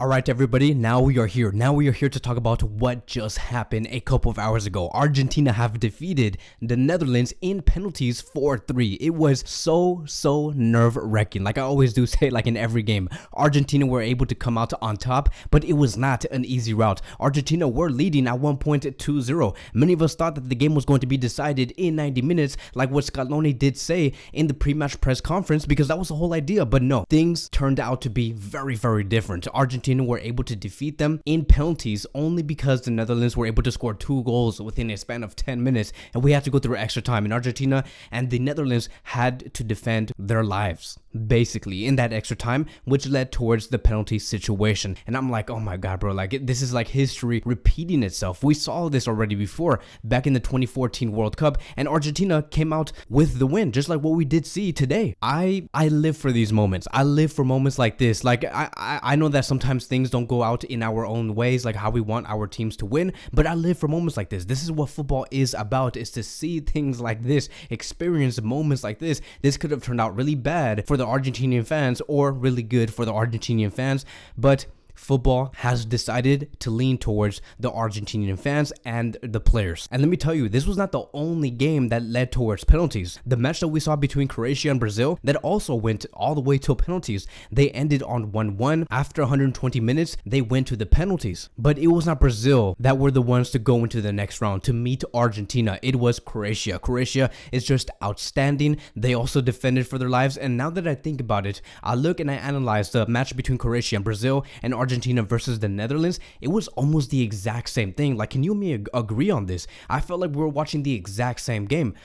All right, everybody, now we are here. Now we are here to talk about what just happened a couple of hours ago. Argentina have defeated the Netherlands in penalties 4-3. It was so nerve-wracking. Like I always do say, like in every game, Argentina were able to come out on top, but it was not an easy route. Argentina were leading at one point 2-0. Many of us thought that the game was going to be decided in 90 minutes, like what Scaloni did say in the pre-match press conference, because that was the whole idea. But no, things turned out to be very different. Argentina were able to defeat them in penalties only because the Netherlands were able to score 2 goals within a span of 10 minutes, and we had to go through extra time. And Argentina and the Netherlands had to defend their lives basically in that extra time, which led towards the penalty situation. And I'm like, oh my god, bro, like this is like history repeating itself. We saw this already before back in the 2014 World Cup, and Argentina came out with the win, just like what we did see today. I live for these moments. I live for moments like this. Like I know that sometimes things don't go out in our own ways, like how we want our teams to win, but I live for moments like this. This is what football is about, is to see things like this, experience moments like this. This could have turned out really bad for the Argentinian fans or really good for the Argentinian fans, but football has decided to lean towards the Argentinian fans and the players. And let me tell you, this was not the only game that led towards penalties. The match that we saw between Croatia and Brazil, that also went all the way to penalties. They ended on 1-1. After 120 minutes, they went to the penalties. But it was not Brazil that were the ones to go into the next round to meet Argentina. It was Croatia. Croatia is just outstanding. They also defended for their lives. And now that I think about it, I look and I analyze the match between Croatia and Brazil and Argentina versus the Netherlands. It was almost the exact same thing. Like, can you and me agree on this? I felt like we were watching the exact same game.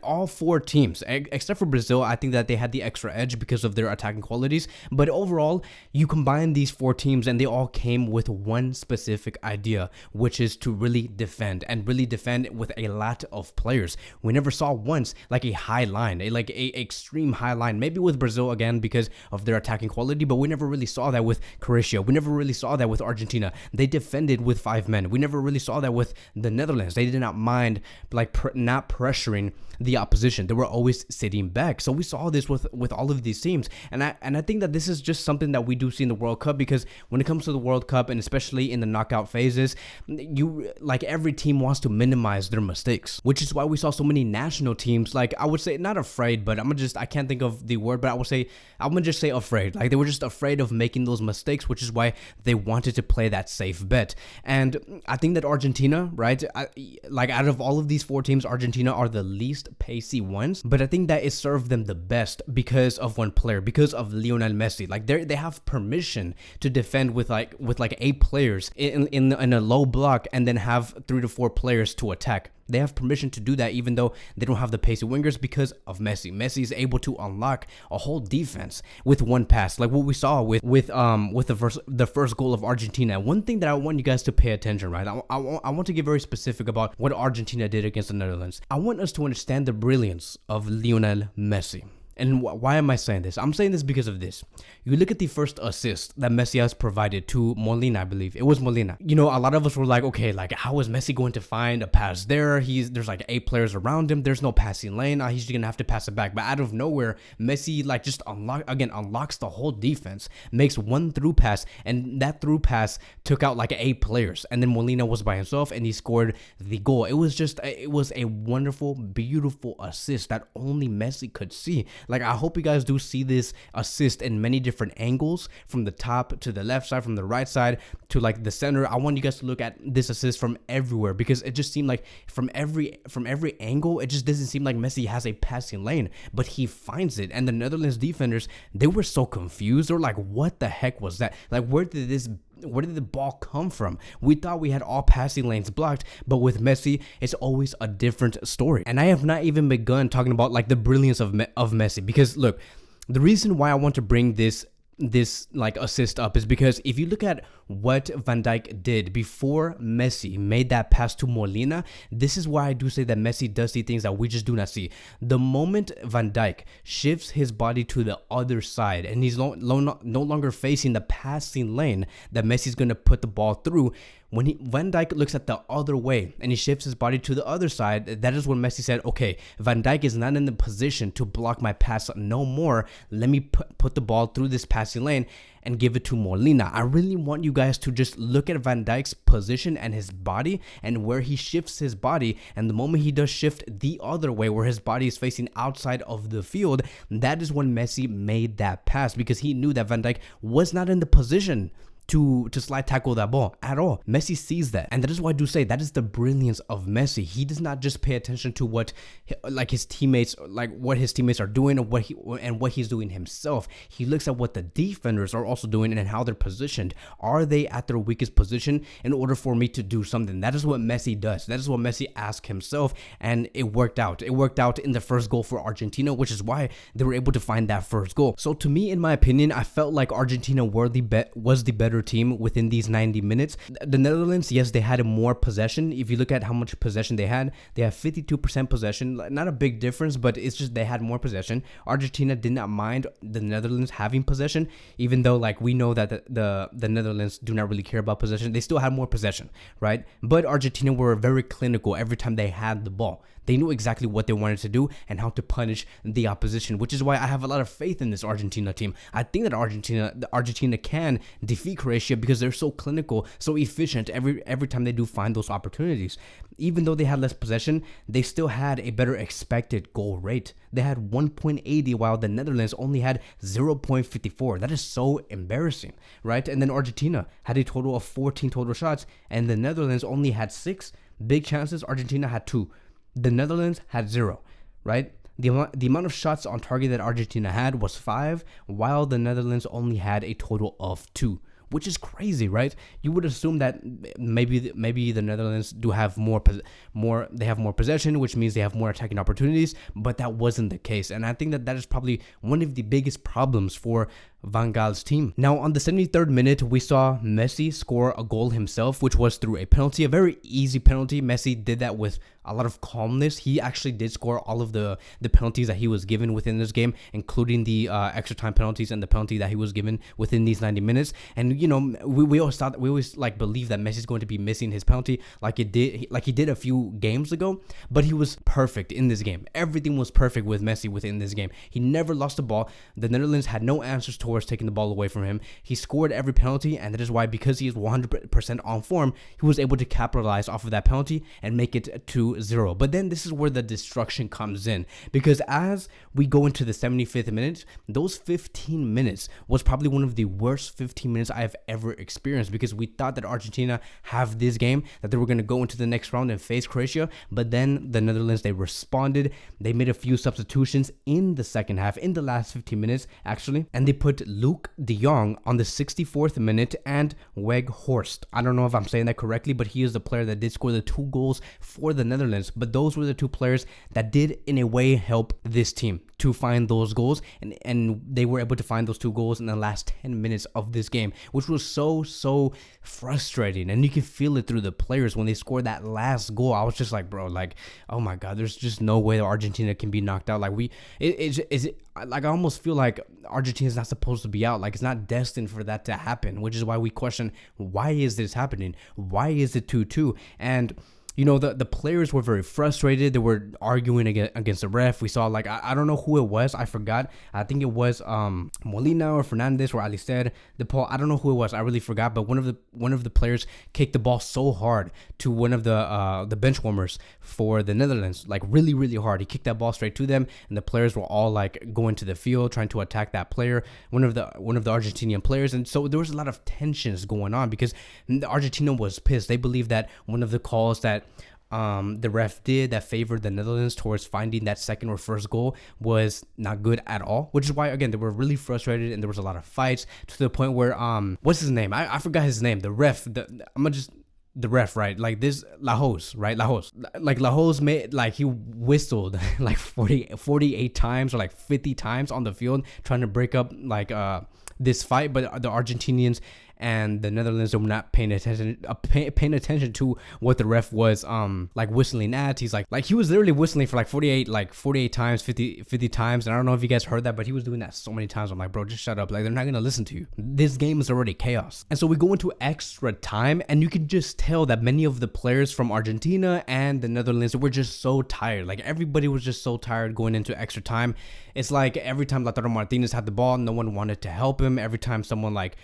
All 4 teams, except for Brazil, I think that they had the extra edge because of their attacking qualities. But overall, you combine these 4 teams and they all came with one specific idea, which is to really defend, and really defend with a lot of players. We never saw once like a high line, a extreme high line. Maybe with Brazil again because of their attacking quality, but we never really saw that with Croatia. We never really saw that with Argentina. They defended with 5 men. We never really saw that with the Netherlands. They did not mind not pressuring the opposition. They were always sitting back. So we saw this with all of these teams, and I think that this is just something that we do see in the World Cup, because when it comes to the World Cup, and especially in the knockout phases, every team wants to minimize their mistakes, which is why we saw so many national teams, like, I would say not afraid, but I can't think of the word, but I'm gonna just say afraid. Like, they were just afraid of making those mistakes, which is why they wanted to play that safe bet. And I think that Argentina, right, out of all of these 4 teams, Argentina are the least pacey ones, but I think that it served them the best because of one player, because of Lionel Messi. Like, they have permission to defend with 8 players in a low block, and then have 3 to 4 players to attack. They have permission to do that, even though they don't have the pacey wingers, because of Messi. Messi is able to unlock a whole defense with one pass, like what we saw with the first goal of Argentina. One thing that I want you guys to pay attention, right? I want to get very specific about what Argentina did against the Netherlands. I want us to understand the brilliance of Lionel Messi. And why am I saying this? I'm saying this because of this. You look at the first assist that Messi has provided to Molina, I believe. It was Molina. You know, a lot of us were like, okay, like, how is Messi going to find a pass there? There's like 8 players around him. There's no passing lane. He's just going to have to pass it back. But out of nowhere, Messi just unlocks the whole defense, makes one through pass, and that through pass took out like 8 players. And then Molina was by himself, and he scored the goal. It was a wonderful, beautiful assist that only Messi could see. Like, I hope you guys do see this assist in many different angles, from the top to the left side, from the right side to like the center. I want you guys to look at this assist from everywhere, because it just seemed like from every angle, it just doesn't seem like Messi has a passing lane, but he finds it. And the Netherlands defenders, they were so confused. They were like, what the heck was that? Like, where did the ball come from? We thought we had all passing lanes blocked, but with Messi, it's always a different story. And I have not even begun talking about like the brilliance of Messi, because look, the reason why I want to bring this like assist up is because if you look at what Van Dijk did before Messi made that pass to Molina, this is why I do say that Messi does see things that we just do not see. The moment Van Dijk shifts his body to the other side and he's no longer facing the passing lane that Messi's going to put the ball through, When Van Dijk looks at the other way and he shifts his body to the other side, that is when Messi said, okay, Van Dijk is not in the position to block my pass no more. Let me put the ball through this passing lane and give it to Molina. I really want you guys to just look at Van Dijk's position and his body and where he shifts his body. And the moment he does shift the other way, where his body is facing outside of the field, that is when Messi made that pass, because he knew that Van Dijk was not in the position to slide tackle that ball at all. Messi sees that, and that is why I do say that is the brilliance of Messi. He does not just pay attention to what his teammates are doing, or what he's doing himself. He looks at what the defenders are also doing and how they're positioned. Are they at their weakest position in order for me to do something? That is what Messi does. That is what Messi asked himself, and it worked out. It worked out in the first goal for Argentina, which is why they were able to find that first goal. So to me, in my opinion, I felt like Argentina was the better team within these 90 minutes. The Netherlands, yes, they had more possession. If you look at how much possession they have 52% possession. Not a big difference, but it's just they had more possession. Argentina did not mind the Netherlands having possession, even though we know that the Netherlands do not really care about possession. They still had more possession, right? But Argentina were very clinical every time they had the ball. They knew exactly what they wanted to do and how to punish the opposition, which is why I have a lot of faith in this Argentina team. I think that Argentina can defeat Croatia because they're so clinical, so efficient every time they do find those opportunities. Even though they had less possession, they still had a better expected goal rate. They had 1.80 while the Netherlands only had 0.54. That is so embarrassing, right? And then Argentina had a total of 14 total shots, and the Netherlands only had 6 big chances. Argentina had 2. The Netherlands had 0, right? The amount of shots on target that Argentina had was 5, while the Netherlands only had a total of 2, which is crazy, right? You would assume that maybe the Netherlands do have more possession, which means they have more attacking opportunities, but that wasn't the case. And I think that is probably one of the biggest problems for Van Gaal's team. Now, on the 73rd minute, we saw Messi score a goal himself, which was through a penalty, a very easy penalty. Messi did that with a lot of calmness. He actually did score all of the penalties that he was given within this game, including the extra time penalties and the penalty that he was given within these 90 minutes. And we always believe that Messi's going to be missing his penalty like he did a few games ago, but he was perfect in this game. Everything was perfect with Messi within this game. He never lost the ball. The Netherlands had no answers towards taking the ball away from him. He scored every penalty, and that is why, because he is 100% on form, he was able to capitalize off of that penalty and make it 2-0. But then this is where the destruction comes in, because as we go into the 75th minute, those 15 minutes was probably one of the worst 15 minutes I have ever experienced, because we thought that Argentina have this game, that they were going to go into the next round and face Croatia. But then the Netherlands, they responded. They made a few substitutions in the second half, in the last 15 minutes actually, and they put Luke de Jong on the 64th minute and Weghorst. I don't know if I'm saying that correctly, but he is the player that did score the 2 goals for the Netherlands. But those were the 2 players that did in a way help this team to find those goals, and they were able to find those 2 goals in the last 10 minutes of this game, which was so frustrating. And you can feel it through the players when they scored that last goal. I was just like, bro, oh my god, there's just no way that Argentina can be knocked out. I almost feel like Argentina is not supposed to be out. It's not destined for that to happen, which is why we question, why is this happening? Why is it 2-2? And the players were very frustrated. They were arguing against the ref. We saw I don't know who it was. I forgot. I think it was Molina or Fernandez or Alister De Paul. I don't know who it was. I really forgot. But one of the players kicked the ball so hard to one of the bench warmers for the Netherlands, really, really hard. He kicked that ball straight to them, and the players were all going to the field trying to attack that player, one of the Argentinian players. And so there was a lot of tensions going on because Argentina was pissed. They believed that one of the calls that the ref did that favored the Netherlands towards finding that second or first goal was not good at all, which is why, again, they were really frustrated, and there was a lot of fights to the point where what's his name? I forgot his name. The ref. The ref, right? This Lajos, right? Lajos made, he whistled 48 times or 50 times on the field trying to break up this fight, but the Argentinians and the Netherlands were not paying attention to what the ref was like whistling at. He's like he was literally whistling for like 48 times, 50 times. And I don't know if you guys heard that, but he was doing that so many times. I'm like, bro, just shut up. Like, they're not gonna listen to you. This game is already chaos. And so we go into extra time, and you can just tell that many of the players from Argentina and the Netherlands were just so tired. Like, everybody was just so tired going into extra time. It's like every time Lautaro Martinez had the ball, no one wanted to help him. Every time someone like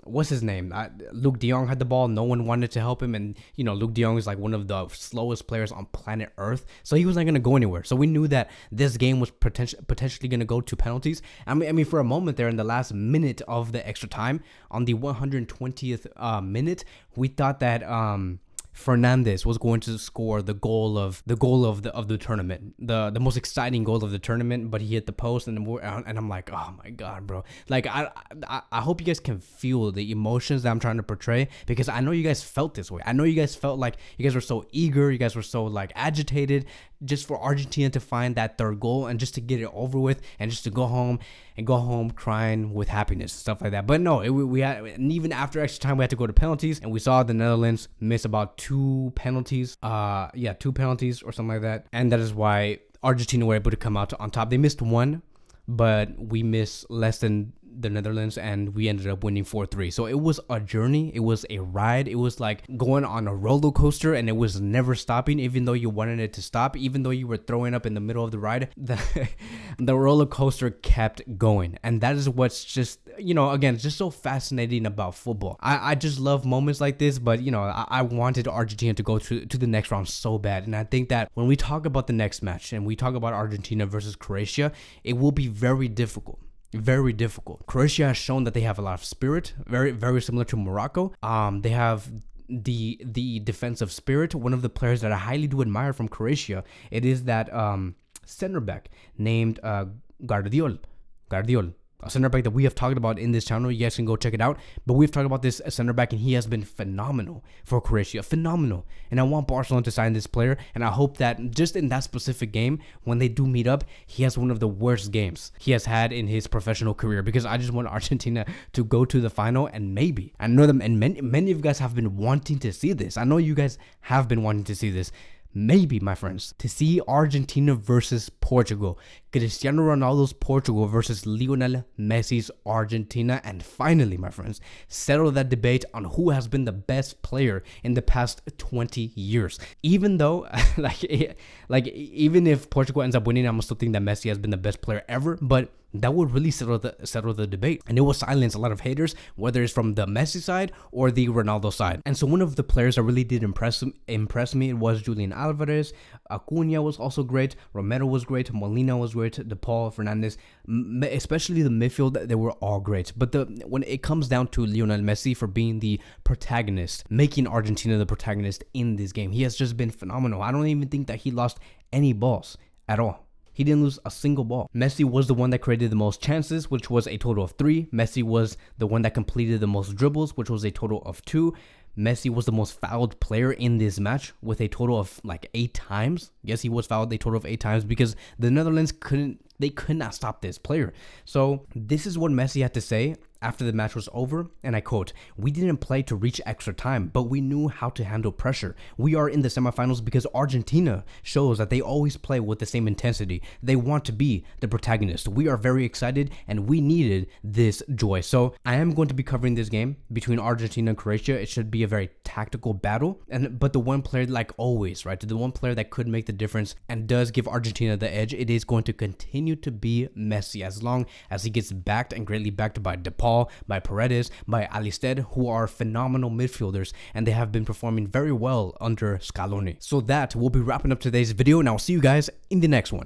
what's his name? Luke de Jong had the ball. No one wanted to help him. And, you know, Luke de Jong is like one of the slowest players on planet Earth. So he was not going to go anywhere. So we knew that this game was potentially going to go to penalties. I mean, for a moment there in the last minute of the extra time, on the 120th minute, we thought that Fernandes was going to score the goal of the tournament, the most exciting goal of the tournament, but he hit the post, and I'm like, oh my god, bro. Like, I hope you guys can feel the emotions that I'm trying to portray, because I know you guys felt this way. I know you guys felt like you guys were so eager, you guys were so like agitated just for Argentina to find that third goal and just to get it over with and just to go home crying with happiness, stuff like that. But no, we had, and even after extra time, we had to go to penalties, and we saw the Netherlands miss about two penalties or something like that, and that is why Argentina were able to come out on top. They missed one, but we missed less than the Netherlands, and we ended up winning 4-3. So it was a journey, it was a ride, it was like going on a roller coaster, and it was never stopping. Even though you wanted it to stop, even though you were throwing up in the middle of the ride, the roller coaster kept going. And that is what's just, you know, again, just so fascinating about football. I just love moments like this, but you know, I wanted Argentina to go to the next round so bad. And I think that when we talk about the next match and we talk about Argentina versus Croatia, it will be very difficult. Very difficult. Croatia has shown that they have a lot of spirit, very, very similar to Morocco. They have the defensive spirit. One of the players that I highly do admire from Croatia, it is that center back named Guardiol, a center back that we have talked about in this channel. You guys can go check it out. But we've talked about this center back, and he has been phenomenal for Croatia. Phenomenal. And I want Barcelona to sign this player. And I hope that just in that specific game, when they do meet up, he has one of the worst games he has had in his professional career. Because I just want Argentina to go to the final, and maybe, I know them, and many of you guys have been wanting to see this. I know you guys have been wanting to see this. Maybe, my friends, to see Argentina versus Portugal, Cristiano Ronaldo's Portugal versus Lionel Messi's Argentina, and finally, my friends, settle that debate on who has been the best player in the past 20 years. Even though, even if Portugal ends up winning, I'm still think that Messi has been the best player ever, but that would really settle the debate, and it will silence a lot of haters, whether it's from the Messi side or the Ronaldo side. And so one of the players that really did impress me, it was Julian Alvarez. Acuna was also great. Romero was great. Molina was great. De Paul, Fernandes, especially the midfield, they were all great. But when it comes down to Lionel Messi for being the protagonist, making Argentina the protagonist in this game, he has just been phenomenal. I don't even think that he lost any balls at all. He didn't lose a single ball. Messi was the one that created the most chances, which was a total of 3. Messi was the one that completed the most dribbles, which was a total of 2. Messi was the most fouled player in this match with a total of like 8 times. Yes, he was fouled a total of 8 times because the Netherlands could not stop this player. So this is what Messi had to say after the match was over, and I quote, "We didn't play to reach extra time, but we knew how to handle pressure. We are in the semifinals because Argentina shows that they always play with the same intensity. They want to be the protagonist. We are very excited, and we needed this joy." So I am going to be covering this game between Argentina and Croatia. It should be a very tactical battle, but the one player, like always, right, the one player that could make the difference and does give Argentina the edge, it is going to continue to be Messi, as long as he gets backed and greatly backed by De Paul, by Paredes, by Alisted, who are phenomenal midfielders, and they have been performing very well under Scaloni. So that will be wrapping up today's video, and I'll see you guys in the next one.